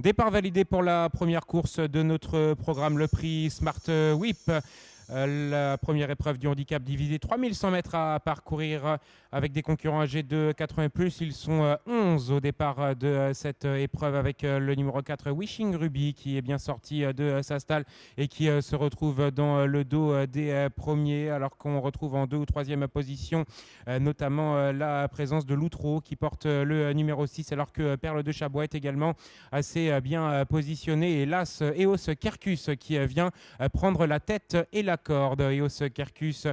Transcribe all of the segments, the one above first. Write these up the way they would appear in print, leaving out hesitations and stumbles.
Départ validé pour la première course de notre programme, le prix Smart Whip. La première épreuve du handicap divisé, 3100 mètres à parcourir avec des concurrents âgés de 80 plus. Ils sont 11 au départ de cette épreuve avec le numéro 4 Wishing Ruby qui est bien sorti de sa stalle et qui se retrouve dans le dos des premiers, alors qu'on retrouve en 2 ou 3e position notamment la présence de Loutreau qui porte le numéro 6, alors que Perle de Chabois est également assez bien positionné, et l'As Eos Kerkus qui vient prendre la tête et la corde. Eos Kerkus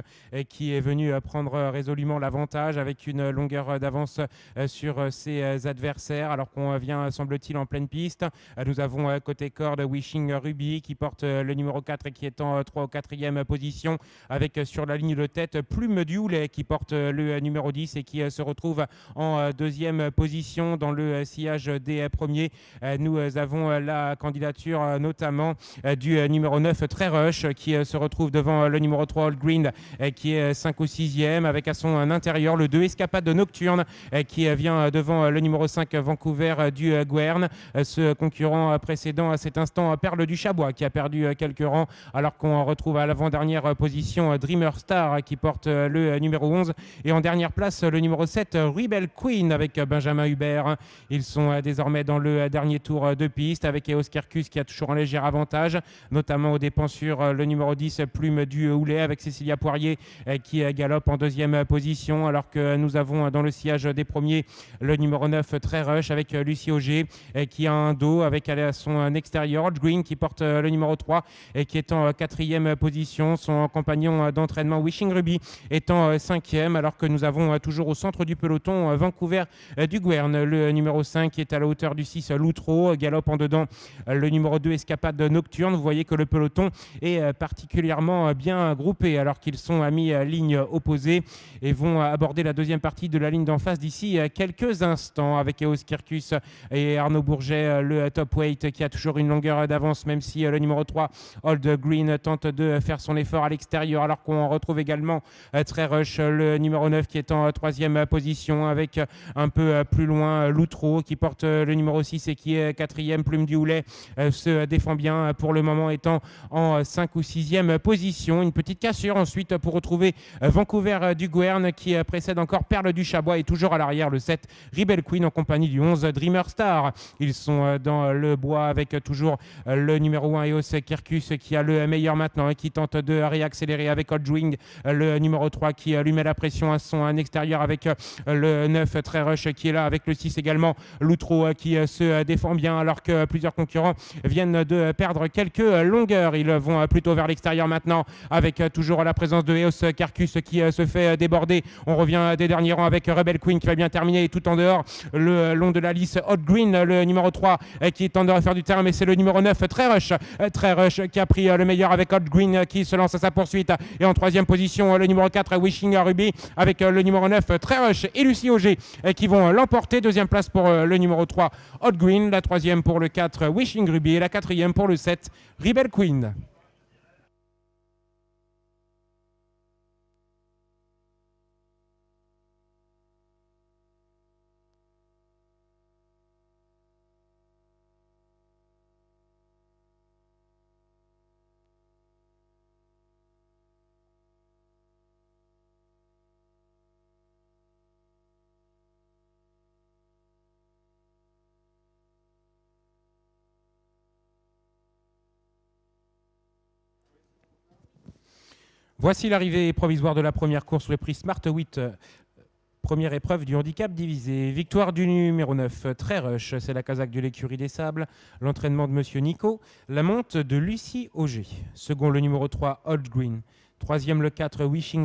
qui est venu prendre résolument l'avantage avec une longueur d'avance sur ses adversaires, alors qu'on vient, semble-t-il, en pleine piste. Nous avons côté corde Wishing Ruby qui porte le numéro 4 et qui est en 3 ou 4e position, avec sur la ligne de tête Plume du Houlet qui porte le numéro 10 et qui se retrouve en 2e position dans le sillage des premiers. Nous avons la candidature notamment du numéro 9 Très Rush qui se retrouve devant le numéro 3 Old Green qui est 5 ou 6e, avec à son intérieur le 2 Escapade Nocturne qui vient devant le numéro 5 Vancouver du Guern. Ce concurrent précédent à cet instant, Perle du Chabois, qui a perdu quelques rangs, alors qu'on retrouve à l'avant-dernière position Dreamer Star qui porte le numéro 11, et en dernière place le numéro 7 Rebel Queen avec Benjamin Hubert. Ils sont désormais dans le dernier tour de piste avec Eos Kerkus qui a toujours un léger avantage, notamment aux dépens sur le numéro 10 Plume du Houlet, avec Cécilia Poirier qui galope en 2e position, alors que nous avons dans le sillage des premiers le numéro 9 Très Rush avec Lucie Auger qui a un dos avec à son extérieur Old Green qui porte le numéro 3 et qui est en 4e position. Son compagnon d'entraînement Wishing Ruby est en 5e, alors que nous avons toujours au centre du peloton Vancouver du Guern, le numéro 5 qui est à la hauteur du 6 Loutreau, galope en dedans le numéro 2 Escapade Nocturne. Vous voyez que le peloton est particulièrement bien groupé, alors qu'ils sont à mi-ligne opposée et vont aborder la deuxième partie de la ligne d'en face d'ici quelques instants, avec Eos Kerkus et Arnaud Bourget, le top weight, qui a toujours une longueur d'avance, même si le numéro 3 Old Green tente de faire son effort à l'extérieur, alors qu'on retrouve également Très Rush, le numéro 9 qui est en 3e position, avec un peu plus loin Loutreau qui porte le numéro 6 et qui est 4e. Plume du Houlet se défend bien pour le moment, étant en 5 ou 6e position. Une petite cassure ensuite pour retrouver Vancouver du Guern qui précède encore Perle du Chabois, et toujours à l'arrière le 7 Rebel Queen en compagnie du 11 Dreamer Star. Ils sont dans le bois avec toujours le numéro 1 Eos Kerkus qui a le meilleur maintenant et qui tente de réaccélérer avec Old Wing, le numéro 3 qui lui met la pression à son extérieur avec le 9 Très Rush qui est là, avec le 6 également Loutreau qui se défend bien, alors que plusieurs concurrents viennent de perdre quelques longueurs. Ils vont plutôt vers l'extérieur maintenant, avec toujours la présence de Eos Kerkus qui se fait déborder. On revient des derniers rangs avec Rebel Queen qui va bien terminer, et tout en dehors le long de la lisse Hot Green, le numéro 3 qui tente de refaire du terrain, mais c'est le numéro 9 Très Rush qui a pris le meilleur avec Hot Green qui se lance à sa poursuite, et en 3e position le numéro 4 Wishing Ruby avec le numéro 9 Très Rush et Lucie Auger qui vont l'emporter. 2e place pour le numéro 3 Hot Green, la 3e pour le 4 Wishing Ruby et la 4e pour le 7 Rebel Queen. Voici l'arrivée provisoire de la première course sur le prix Smart 8. Première épreuve du handicap divisé. Victoire du numéro 9, Très Rush, c'est la casaque de l'écurie des Sables. L'entraînement de Monsieur Nico. La monte de Lucie Auger. Second, le numéro 3, Old Green. Troisième, le 4, Wishing